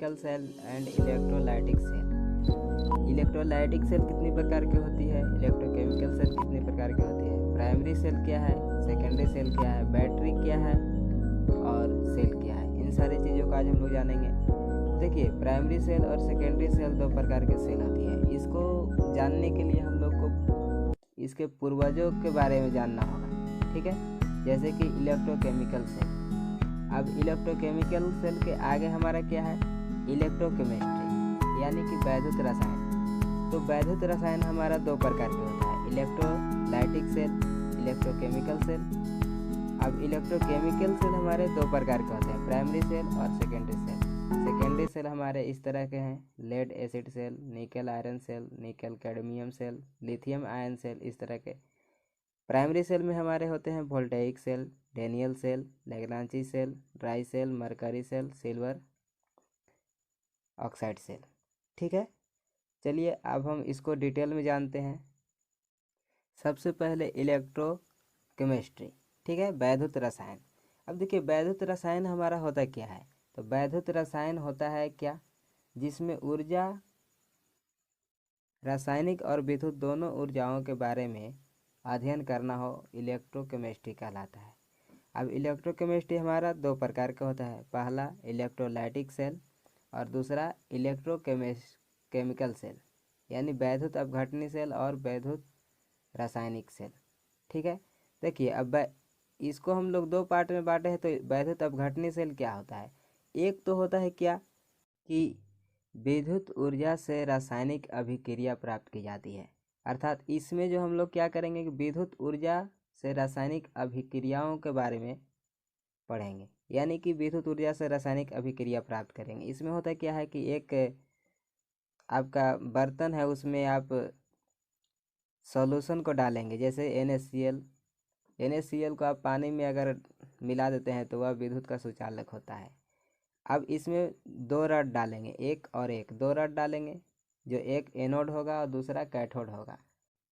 Electrochemical cell and electrolytic cell. Electrolytic cell कितनी प्रकार की होती है, इलेक्ट्रोकेमिकल सेल कितनी प्रकार की होती है, प्राइमरी सेल क्या है, सेकेंडरी सेल क्या है, बैटरी क्या है और सेल क्या है, इन सारी चीज़ों का आज हम लोग जानेंगे। देखिए, प्राइमरी सेल और सेकेंडरी सेल दो प्रकार के सेल होती है। इसको जानने के लिए हम लोग को इसके पूर्वजों के बारे में जानना होगा, ठीक है। जैसे कि इलेक्ट्रोकेमिकल सेल। अब इलेक्ट्रोकेमिकल सेल के आगे हमारा क्या है, इलेक्ट्रोकेमिस्ट्री यानी कि वैद्युत रसायन। तो वैद्युत रसायन हमारा दो प्रकार के होता है, इलेक्ट्रोलाइटिक सेल, इलेक्ट्रोकेमिकल सेल। अब इलेक्ट्रोकेमिकल सेल हमारे दो प्रकार के होते हैं, प्राइमरी सेल और सेकेंडरी सेल। सेकेंडरी सेल हमारे इस तरह के हैं, lead acid cell, nickel iron cell, nickel cadmium cell, lithium ion cell, इस तरह के। प्राइमरी सेल में हमारे होते हैं voltaic cell, Daniell cell, Leclanche cell, dry cell, mercury cell, silver oxide cell, ठीक है। चलिए अब हम इसको डिटेल में जानते हैं। सबसे पहले इलेक्ट्रोकेमिस्ट्री, ठीक है, वैद्युत रसायन। अब देखिए, वैद्युत रसायन हमारा होता क्या है, तो वैद्युत रसायन होता है क्या, जिसमें ऊर्जा, रासायनिक और विद्युत दोनों ऊर्जाओं के बारे में अध्ययन करना हो, इलेक्ट्रोकेमिस्ट्री कहलाता है। अब इलेक्ट्रोकेमिस्ट्री हमारा दो प्रकार का होता है, पहला इलेक्ट्रोलाइटिक सेल और दूसरा इलेक्ट्रोकेमिकल सेल यानी वैद्युत अपघटनी सेल और वैद्युत रासायनिक सेल, ठीक है। देखिए, अब इसको हम लोग दो पार्ट में बांटे हैं। तो वैद्युत अपघटनी सेल क्या होता है, एक तो होता है क्या कि विद्युत ऊर्जा से रासायनिक अभिक्रिया प्राप्त की जाती है, अर्थात इसमें जो हम लोग क्या करेंगे कि विद्युत ऊर्जा से रासायनिक अभिक्रियाओं के बारे में पढ़ेंगे, यानी कि विद्युत ऊर्जा से रासायनिक अभिक्रिया प्राप्त करेंगे। इसमें होता क्या है कि एक आपका बर्तन है, उसमें आप सॉल्यूशन को डालेंगे, जैसे NaCl को आप पानी में अगर मिला देते हैं तो वह विद्युत का सुचालक होता है। अब इसमें दो रड डालेंगे, एक और एक, दो रड डालेंगे, जो एक एनोड होगा और दूसरा कैथोड होगा।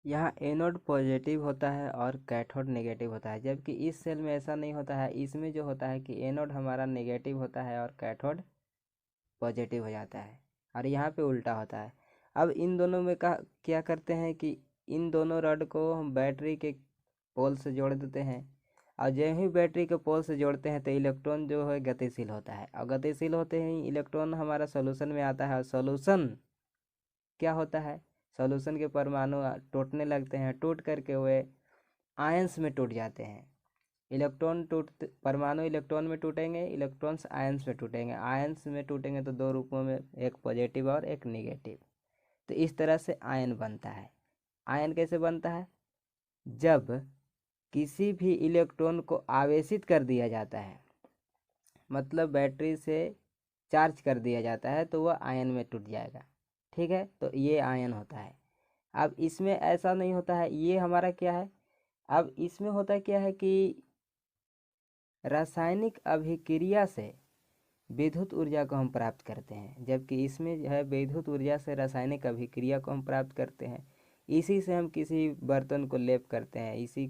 यहाँ एनोड पॉजिटिव होता है और कैथोड नेगेटिव होता है, जबकि इस सेल में ऐसा नहीं होता है। इसमें जो होता है कि एनोड हमारा नेगेटिव होता है और कैथोड पॉजिटिव हो जाता है, और यहाँ पे उल्टा होता है। अब इन दोनों में क्या करते हैं कि इन दोनों रड को हम बैटरी के पोल से जोड़ देते हैं, और जब ही बैटरी के पोल से जोड़ते हैं तो इलेक्ट्रॉन जो है गतिशील होता है, और गतिशील होते ही इलेक्ट्रॉन हमारा सॉल्यूशन में आता है, और सॉल्यूशन क्या होता है, सॉल्यूशन के परमाणु टूटने लगते हैं, टूट करके वे आयंस में टूट जाते हैं। परमाणु इलेक्ट्रॉन में टूटेंगे, इलेक्ट्रॉन्स आयंस में टूटेंगे। आयंस में टूटेंगे तो दो रूपों में, एक पॉजिटिव और एक नेगेटिव। तो इस तरह से आयन बनता है। आयन कैसे बनता है, जब किसी भी इलेक्ट्रॉन को आवेशित कर दिया जाता है, मतलब बैटरी से चार्ज कर दिया जाता है, तो वह आयन में टूट जाएगा, ठीक है। तो ये आयन होता है। अब इसमें ऐसा नहीं होता है, ये हमारा क्या है, अब इसमें होता क्या है कि रासायनिक अभिक्रिया से विद्युत ऊर्जा को हम प्राप्त करते हैं, जबकि इसमें जो है विद्युत ऊर्जा से रासायनिक अभिक्रिया को हम प्राप्त करते हैं। इसी से हम किसी बर्तन को लेप करते हैं।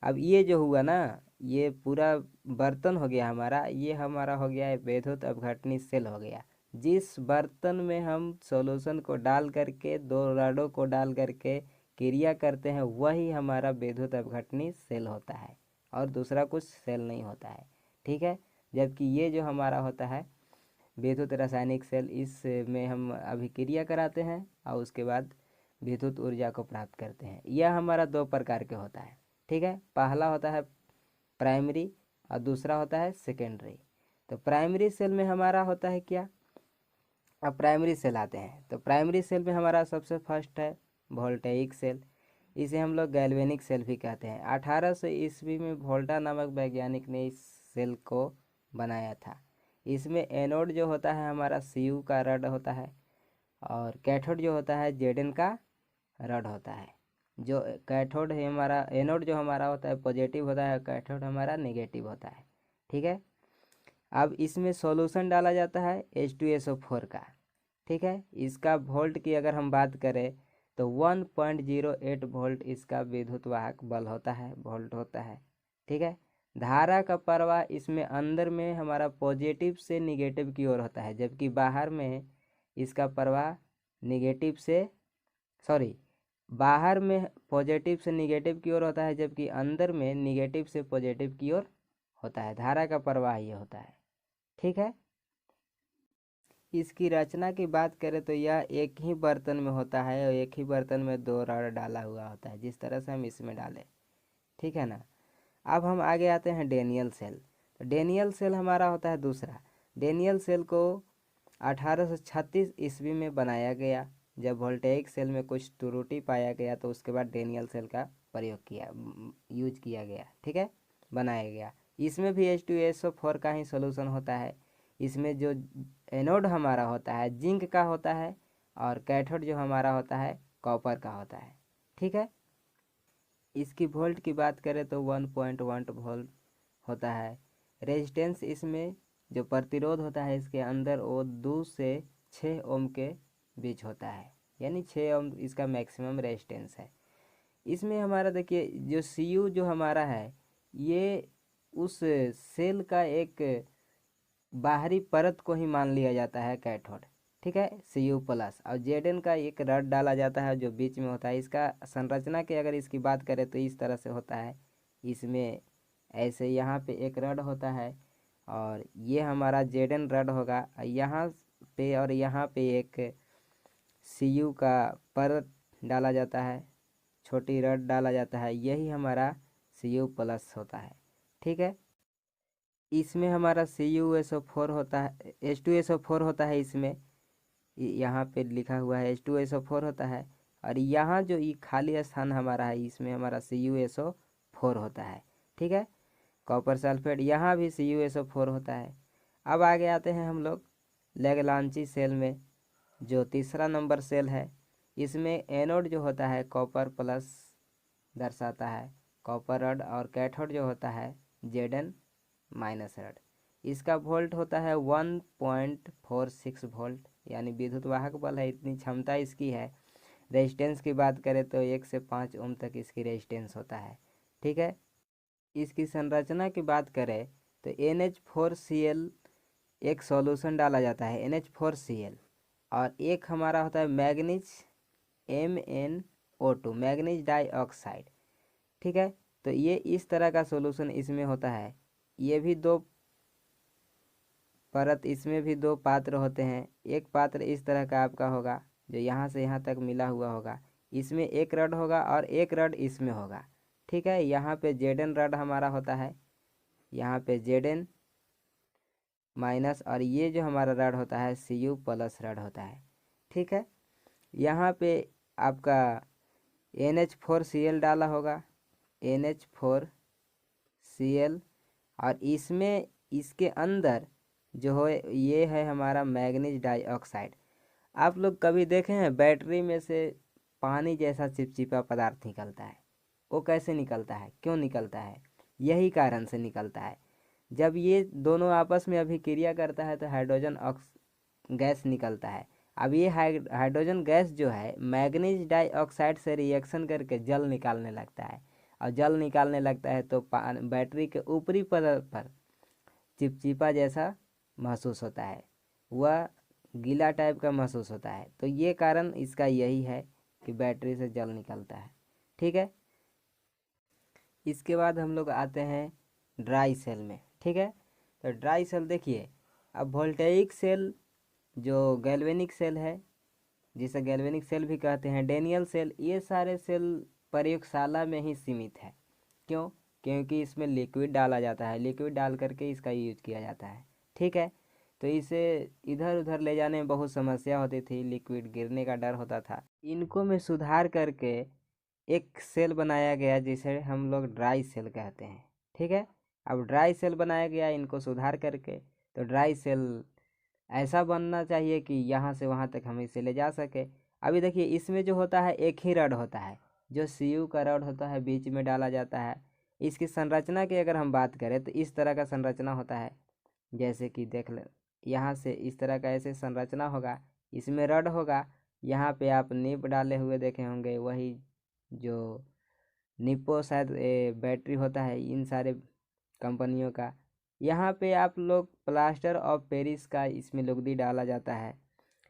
अब ये जो हुआ ना, ये पूरा बर्तन हो गया हमारा, ये हमारा हो गया विद्युत अपघटनी सेल हो गया। जिस बर्तन में हम सॉल्यूशन को डाल करके, दो रडों को डाल करके क्रिया करते हैं, वही हमारा विद्युत अपघटनी सेल होता है, और दूसरा कुछ सेल नहीं होता है, ठीक है। जबकि ये जो हमारा होता है विद्युत रासायनिक सेल, इसमें हम अभिक्रिया कराते हैं और उसके बाद विद्युत ऊर्जा को प्राप्त करते हैं। यह हमारा दो प्रकार के होता है, ठीक है। पहला होता है प्राइमरी और दूसरा होता है सेकेंडरी। तो प्राइमरी सेल में हमारा होता है क्या, अब प्राइमरी सेल आते हैं। तो प्राइमरी सेल में हमारा सबसे फर्स्ट है वोल्टेइक सेल, इसे हम लोग गैल्वेनिक सेल भी कहते हैं। 1800 ईस्वी में वोल्टा नामक वैज्ञानिक ने इस सेल को बनाया था। इसमें एनोड जो होता है हमारा Cu का रड होता है, और कैथोड जो होता है Zn का रड होता है। जो कैथोड है हमारा, एनोड जो हमारा होता है पॉजिटिव होता है, कैथोड हमारा नेगेटिव होता है, ठीक है। अब इसमें सॉल्यूशन डाला जाता है H2SO4 का, ठीक है। इसका वोल्ट की अगर हम बात करें तो 1.08 वोल्ट इसका विद्युत वाहक बल होता है, वोल्ट होता है, ठीक है। धारा का प्रवाह इसमें अंदर में हमारा पॉजिटिव से निगेटिव की ओर होता है, जबकि बाहर में इसका प्रवाह निगेटिव से बाहर में पॉजिटिव से निगेटिव की ओर होता है, जबकि अंदर में निगेटिव से पॉजिटिव की ओर होता है। धारा का प्रवाह ये होता है। ठीक है। इसकी रचना की बात करें तो यह एक ही बर्तन में होता है और एक ही बर्तन में दो रॉड डाला हुआ होता है, जिस तरह से हम इसमें डालें। ठीक है ना। अब हम आगे आते हैं डेनियल सेल। तो डेनियल सेल हमारा होता है दूसरा। डेनियल सेल को 1836 ईस्वी में बनाया गया। जब वोल्टेइक सेल में कुछ त्रुटि पाया गया तो उसके बाद डेनियल सेल का यूज किया गया। ठीक है, बनाया गया। इसमें भी H2SO4 का ही सोल्यूशन होता है। इसमें जो एनोड हमारा होता है जिंक का होता है और कैथोड जो हमारा होता है कॉपर का होता है। ठीक है। इसकी वोल्ट की बात करें तो 1.1 वोल्ट होता है। रेजिस्टेंस इसमें जो प्रतिरोध होता है इसके अंदर वो 2 से 6 ओम के बीच होता है, यानी 6 ओम इसका मैक्सिमम रेजिस्टेंस है। इसमें हमारा देखिए जो Cu जो हमारा है ये उस सेल का एक बाहरी परत को ही मान लिया जाता है कैथोड। ठीक है, Cu प्लस, और Zn का एक रड डाला जाता है जो बीच में होता है। इसका संरचना की अगर इसकी बात करें तो इस तरह से होता है। इसमें ऐसे यहाँ पे एक रड होता है और ये हमारा Zn रड होगा। यहाँ पे और यहाँ पे एक Cu का परत डाला जाता है, छोटी रड डाला जाता है, यही हमारा Cu प्लस होता है। ठीक है। इसमें हमारा CuSO4 होता है, H2SO4 होता है। इसमें यहाँ पे लिखा हुआ है H2SO4 होता है, और यहाँ जो ये खाली स्थान हमारा है इसमें हमारा CuSO4 होता है। ठीक है, कॉपर सल्फेट, यहाँ भी CuSO4 होता है। अब आगे आते हैं हम लोग लैग्रांजी सेल में, जो तीसरा नंबर सेल है। इसमें एनोड जो होता है कॉपर प्लस दर्शाता है, कॉपर रड, और कैथोड जो होता है Zn माइनस रड। इसका वोल्ट होता है 1.46 वोल्ट, यानी विद्युत वाहक बल है, इतनी क्षमता इसकी है। रेजिस्टेंस की बात करें तो 1 से 5 ओम तक इसकी रेजिस्टेंस होता है। ठीक है। इसकी संरचना की बात करें तो NH4Cl एक सॉल्यूशन डाला जाता है, NH4Cl, और एक हमारा होता है मैग्नीज MnO2, मैग्नीज डाइऑक्साइड। ठीक है, तो ये इस तरह का सॉल्यूशन इसमें होता है। ये भी दो परत, इसमें भी दो पात्र होते हैं। एक पात्र इस तरह का आपका होगा जो यहाँ से यहाँ तक मिला हुआ होगा, इसमें एक रड होगा और एक रड इसमें होगा। ठीक है, यहाँ पे Zn रड हमारा होता है, यहाँ पे Zn माइनस, और ये जो हमारा रड होता है Cu प्लस रड होता है। ठीक है, यहाँ पे आपका NH4Cl डाला होगा, NH4Cl, और इसमें इसके अंदर जो हो ये है हमारा मैग्नीज डाइऑक्साइड। आप लोग कभी देखे हैं बैटरी में से पानी जैसा चिपचिपा पदार्थ निकलता है? वो कैसे निकलता है, क्यों निकलता है? यही कारण से निकलता है। जब ये दोनों आपस में अभिक्रिया करता है तो हाइड्रोजन गैस निकलता है। अब ये हाइड्रोजन गैस जो है मैग्नीज डाइऑक्साइड से रिएक्शन करके जल निकालने लगता है, और जल निकालने लगता है तो बैटरी के ऊपरी परत पर चिपचिपा जैसा महसूस होता है, वह गीला टाइप का महसूस होता है। तो ये कारण इसका यही है कि बैटरी से जल निकलता है। ठीक है। इसके बाद हम लोग आते हैं ड्राई सेल में। ठीक है, तो ड्राई सेल देखिए, अब वोल्टेइक सेल जो गैल्वेनिक सेल है, जिसे गैल्वेनिक सेल भी कहते हैं, डेनियल सेल, ये सारे सेल प्रयोगशाला में ही सीमित है। क्यों? क्योंकि इसमें लिक्विड डाला जाता है, लिक्विड डाल करके इसका यूज किया जाता है। ठीक है, तो इसे इधर उधर ले जाने में बहुत समस्या होती थी, लिक्विड गिरने का डर होता था। इनको में सुधार करके एक सेल बनाया गया जिसे हम लोग ड्राई सेल कहते हैं। ठीक है, अब ड्राई सेल बनाया गया इनको सुधार करके। तो ड्राई सेल ऐसा बनना चाहिए कि यहाँ से वहाँ तक हम इसे ले जा सके। अभी देखिए इसमें जो होता है एक ही रड होता है, जो Cu का रड होता है बीच में डाला जाता है। इसकी संरचना की अगर हम बात करें तो इस तरह का संरचना होता है, जैसे कि देख ले, यहाँ से इस तरह का ऐसे संरचना होगा, इसमें रड होगा, यहाँ पे आप निप डाले हुए देखे होंगे, वही जो निप्पो शायद बैटरी होता है, इन सारे कंपनियों का। यहाँ पे आप लोग प्लास्टर ऑफ पेरिस का इसमें लुगदी डाला जाता है।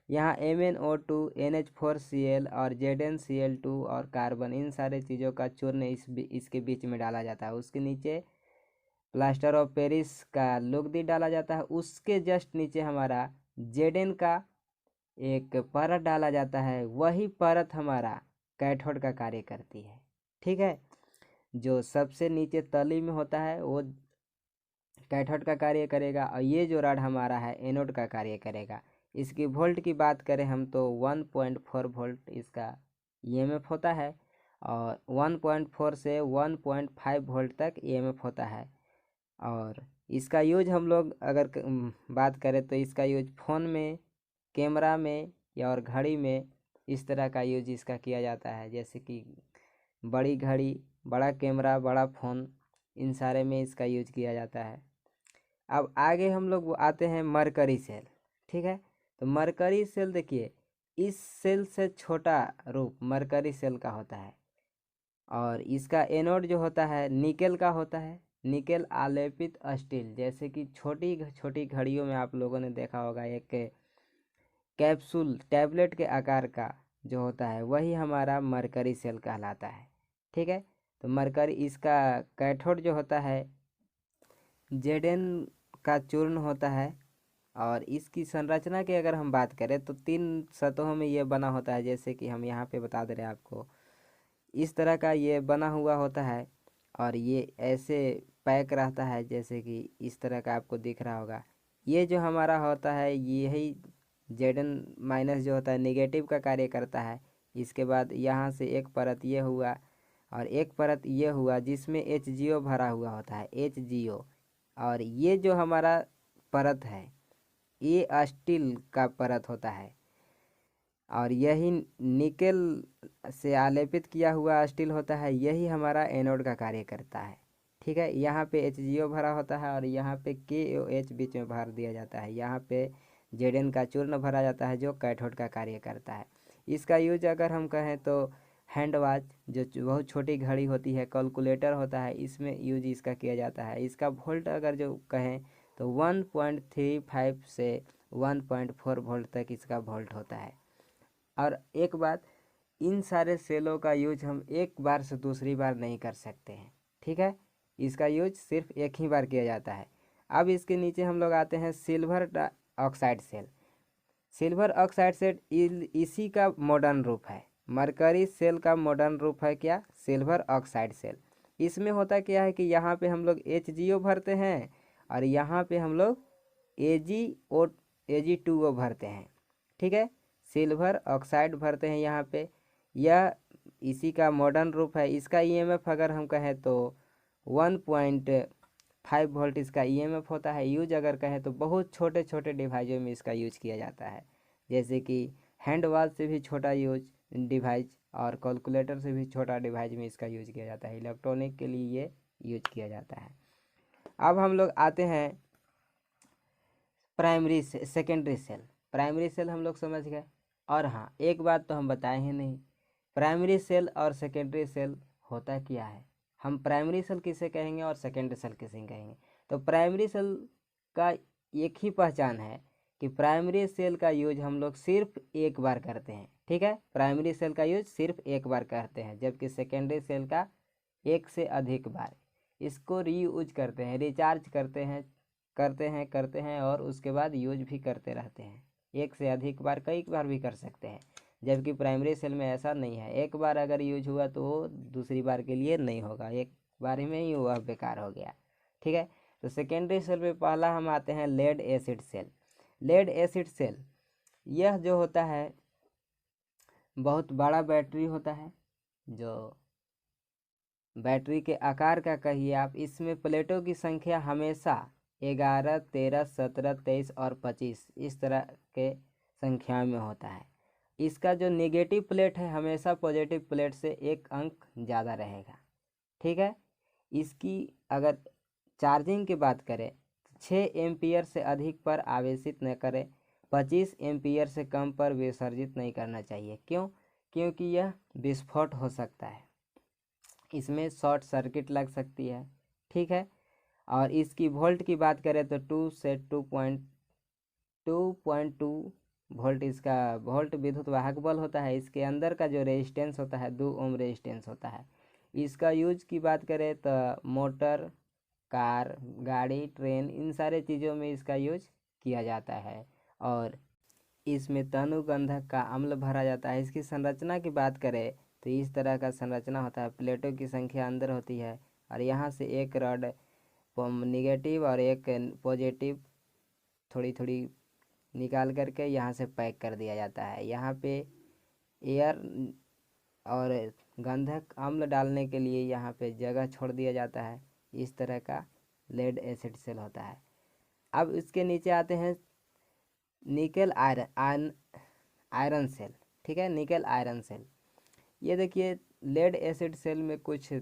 यहाँ MnO2, NH4Cl और ZnCl2 और कार्बन, इन सारे चीज़ों का चूर्ण इसके बीच में डाला जाता है। उसके नीचे प्लास्टर ऑफ पेरिस का लुगदी डाला जाता है। उसके जस्ट नीचे हमारा Zn का एक परत डाला जाता है। वही परत हमारा कैथोड का कार्य करती है। ठीक है, जो सबसे नीचे तली में होता है वो कैथोड का कार्य करेगा और ये जो रॉड हमारा है एनोड का कार्य करेगा। इसकी वोल्ट की बात करें हम तो 1.4 वोल्ट इसका EMF होता है और 1.4 से 1.5 वोल्ट तक EMF होता है। और इसका यूज हम लोग अगर बात करें तो इसका यूज फ़ोन में, कैमरा में या और घड़ी में, इस तरह का यूज इसका किया जाता है। जैसे कि बड़ी घड़ी, बड़ा कैमरा, बड़ा फ़ोन, इन सारे में इसका यूज किया जाता है। अब आगे हम लोग आते हैं मरकरी सेल। ठीक है, तो मरकरी सेल देखिए, इस सेल से छोटा रूप मरकरी सेल का होता है और इसका एनोड जो होता है निकेल का होता है, निकेल आलेपित स्टील। जैसे कि छोटी छोटी घड़ियों में आप लोगों ने देखा होगा एक कैप्सूल टैबलेट के आकार का जो होता है वही हमारा मरकरी सेल कहलाता है। ठीक है, तो मरकरी, इसका कैथोड जो होता है Zn का चूर्ण होता है और इसकी संरचना की अगर हम बात करें तो 3 सतहों में ये बना होता है। जैसे कि हम यहाँ पे बता दे रहे हैं आपको, इस तरह का ये बना हुआ होता है और ये ऐसे पैक रहता है जैसे कि इस तरह का आपको दिख रहा होगा। ये जो हमारा होता है यही Zn- जो होता है नेगेटिव का कार्य करता है। इसके बाद यहाँ से एक परत ये हुआ और एक परत ये हुआ जिसमें HgO भरा हुआ होता है, HgO। और ये जो हमारा परत है ये स्टील का परत होता है और यही निकेल से आलेपित किया हुआ स्टील होता है, यही हमारा एनोड का कार्य करता है। ठीक है, यहाँ पे HgO भरा होता है और यहाँ पे KOH बीच में भर दिया जाता है। यहाँ पे Zn का चूर्ण भरा जाता है जो कैथोड का कार्य करता है। इसका यूज अगर हम कहें तो हैंड वॉच, जो बहुत छोटी घड़ी होती है, कैलकुलेटर होता है, इसमें यूज इसका किया जाता है। इसका वोल्ट अगर जो कहें तो 1.35 से 1.4 वोल्ट तक इसका वोल्ट होता है। और एक बात, इन सारे सेलों का यूज हम एक बार से दूसरी बार नहीं कर सकते हैं। ठीक है, इसका यूज सिर्फ एक ही बार किया जाता है। अब इसके नीचे हम लोग आते हैं silver oxide cell. Silver oxide cell इसी का मॉडर्न रूप है। मरकरी सेल का मॉडर्न रूप है क्या? Silver oxide cell. इसमें होता क्या है कि यहाँ पे हम लोग HgO भरते हैं और यहाँ पे हम लोग Ag2O भरते हैं। ठीक है, सिल्वर ऑक्साइड भरते हैं यहाँ पे। यह इसी का मॉडर्न रूप है। इसका EMF अगर हम कहें तो 1.5 वोल्ट इसका EMF होता है। यूज अगर कहें तो बहुत छोटे छोटे डिवाइसों में इसका यूज किया जाता है, जैसे कि हैंड वॉच से भी छोटा यूज डिवाइस और कैलकुलेटर से भी छोटा डिवाइस में इसका यूज किया जाता है। इलेक्ट्रॉनिक के लिए ये यूज किया जाता है। अब हम लोग आते हैं प्राइमरी से सेकेंडरी सेल। प्राइमरी सेल हम लोग समझ गए। और हाँ, एक बात तो हम बताए ही नहीं, प्राइमरी सेल और सेकेंडरी सेल होता क्या है। हम प्राइमरी सेल किसे कहेंगे और सेकेंडरी सेल किसे कहेंगे? तो प्राइमरी सेल का एक ही पहचान है कि प्राइमरी सेल का यूज हम लोग सिर्फ एक बार करते हैं। ठीक है, प्राइमरी सेल का यूज सिर्फ एक बार करते हैं, जबकि सेकेंडरी सेल का एक से अधिक बार इसको रीयूज करते हैं, रिचार्ज करते हैं और उसके बाद यूज भी करते रहते हैं। एक से अधिक बार, कई बार भी कर सकते हैं, जबकि प्राइमरी सेल में ऐसा नहीं है। एक बार अगर यूज हुआ तो वो दूसरी बार के लिए नहीं होगा, एक बार में ही वह बेकार हो गया। ठीक है, तो सेकेंडरी सेल में पहला हम आते हैं lead acid cell. Lead acid cell यह जो होता है बहुत बड़ा बैटरी होता है, जो बैटरी के आकार का कहिए आप। इसमें प्लेटों की संख्या हमेशा 11, 13, 17, 23 और 25 इस तरह के संख्या में होता है। इसका जो नेगेटिव प्लेट है हमेशा पॉजिटिव प्लेट से एक अंक ज़्यादा रहेगा। ठीक है, इसकी अगर चार्जिंग की बात करें तो 6 एम्पियर से अधिक पर आवेशित न करें, 25 एम्पियर से कम पर विसर्जित नहीं करना चाहिए। क्यों? क्योंकि यह विस्फोट हो सकता है, इसमें शॉर्ट सर्किट लग सकती है। ठीक है, और इसकी वोल्ट की बात करें तो 2 से 2.2 वोल्ट इसका वोल्ट विद्युत वाहक बल होता है। इसके अंदर का जो रेजिस्टेंस होता है 2 ओम रेजिस्टेंस होता है। इसका यूज की बात करें तो मोटर, कार, गाड़ी, ट्रेन, इन सारे चीज़ों में इसका यूज किया जाता है। और इसमें तनुगंधक का अम्ल भरा जाता है। इसकी संरचना की बात करें तो इस तरह का संरचना होता है। प्लेटों की संख्या अंदर होती है और यहाँ से एक रॉड निगेटिव और एक पॉजिटिव थोड़ी थोड़ी निकाल करके यहाँ से पैक कर दिया जाता है। यहाँ पे एयर और गंधक अम्ल डालने के लिए यहाँ पे जगह छोड़ दिया जाता है। इस तरह का लेड एसिड सेल होता है। अब इसके नीचे आते हैं निकल आयरन सेल। ठीक है, निकल आयरन सेल। ये देखिए लेड एसिड सेल में कुछ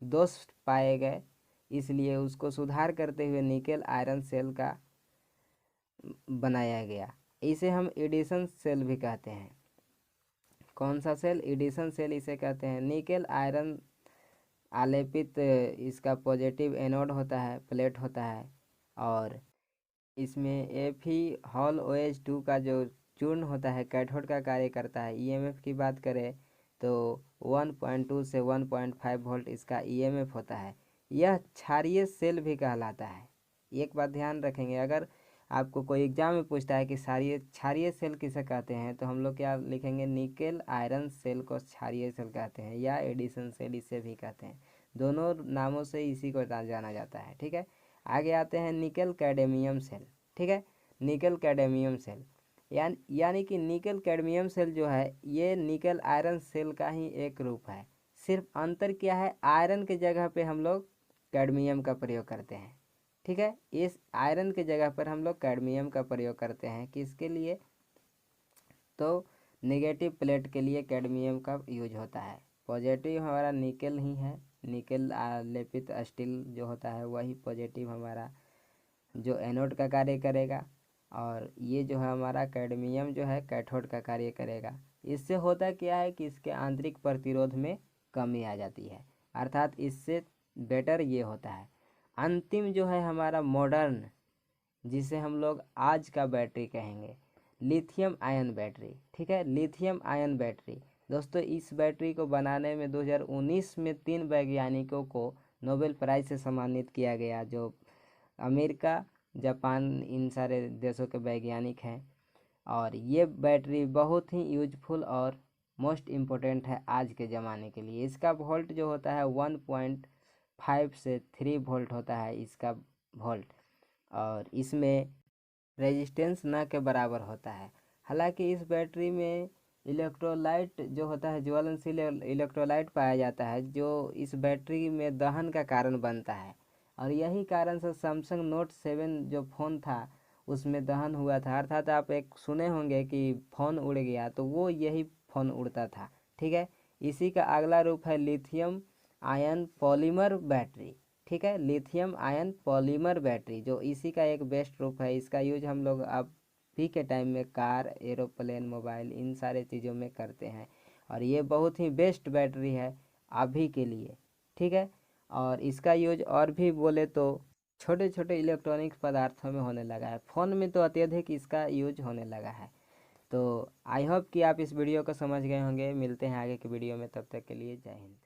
दोष पाए गए, इसलिए उसको सुधार करते हुए निकल आयरन सेल का बनाया गया। इसे हम एडिशन सेल भी कहते हैं। कौन सा सेल? एडिशन सेल इसे कहते हैं। निकल आयरन आलेपित इसका पॉजिटिव एनोड होता है, प्लेट होता है, और इसमें Fe हॉल OH2 का जो चूर्ण होता है कैथोड का कार्य करता है। ईएमएफ की बात करें तो 1.2 से 1.5 वोल्ट इसका ईएमएफ होता है। यह क्षारीय सेल भी कहलाता है। एक बात ध्यान रखेंगे, अगर आपको कोई एग्जाम में पूछता है कि क्षारीय सेल किसे कहते हैं तो हम लोग क्या लिखेंगे? निकेल आयरन सेल को क्षारीय सेल कहते हैं या एडिशन सेल इसे भी कहते हैं। दोनों नामों से इसी को जाना जाता है। ठीक है, आगे आते हैं निकल कैडमियम सेल। ठीक है, निकल कैडमियम सेल यानी कि निकल कैडमियम सेल जो है ये निकल आयरन सेल का ही एक रूप है। सिर्फ अंतर क्या है? आयरन के जगह पे हम लोग कैडमियम का प्रयोग करते हैं। ठीक है, इस आयरन के जगह पर हम लोग कैडमियम का प्रयोग करते हैं। किसके लिए? तो नेगेटिव प्लेट के लिए कैडमियम का यूज होता है। पॉजिटिव हमारा निकल ही है, निकल लेपित स्टील जो होता है वही पॉजिटिव हमारा जो एनोड का कार्य करेगा, और ये जो है हमारा कैडमियम जो है कैथोड का कार्य करेगा। इससे होता क्या है कि इसके आंतरिक प्रतिरोध में कमी आ जाती है, अर्थात इससे बेटर ये होता है। अंतिम जो है हमारा मॉडर्न, जिसे हम लोग आज का बैटरी कहेंगे, लिथियम आयन बैटरी। ठीक है, लिथियम आयन बैटरी। दोस्तों इस बैटरी को बनाने में 2019 में 3 वैज्ञानिकों को नोबेल प्राइज़ से सम्मानित किया गया, जो अमेरिका, जापान, इन सारे देशों के वैज्ञानिक हैं। और ये बैटरी बहुत ही यूजफुल और मोस्ट इम्पोर्टेंट है आज के ज़माने के लिए। इसका वोल्ट जो होता है 1.5 से 3 वोल्ट होता है इसका वोल्ट, और इसमें रेजिस्टेंस न के बराबर होता है। हालांकि इस बैटरी में इलेक्ट्रोलाइट जो होता है, ज्वलनशील इलेक्ट्रोलाइट पाया जाता है, जो इस बैटरी में दहन का कारण बनता है। और यही कारण से सैमसंग नोट 7 जो फ़ोन था उसमें दहन हुआ था। अर्थात आप एक सुने होंगे कि फ़ोन उड़ गया, तो वो यही फ़ोन उड़ता था। ठीक है, इसी का अगला रूप है लिथियम आयन पॉलीमर बैटरी। ठीक है, लिथियम आयन पॉलीमर बैटरी जो इसी का एक बेस्ट रूप है। इसका यूज हम लोग अभी के टाइम में कार, एरोप्लेन, मोबाइल, इन सारे चीज़ों में करते हैं, और ये बहुत ही बेस्ट बैटरी है अभी के लिए। ठीक है, और इसका यूज और भी बोले तो छोटे छोटे इलेक्ट्रॉनिक्स पदार्थों में होने लगा है। फ़ोन में तो अत्यधिक इसका यूज होने लगा है। तो आई होप कि आप इस वीडियो को समझ गए होंगे। मिलते हैं आगे के वीडियो में, तब तक के लिए जय हिंद।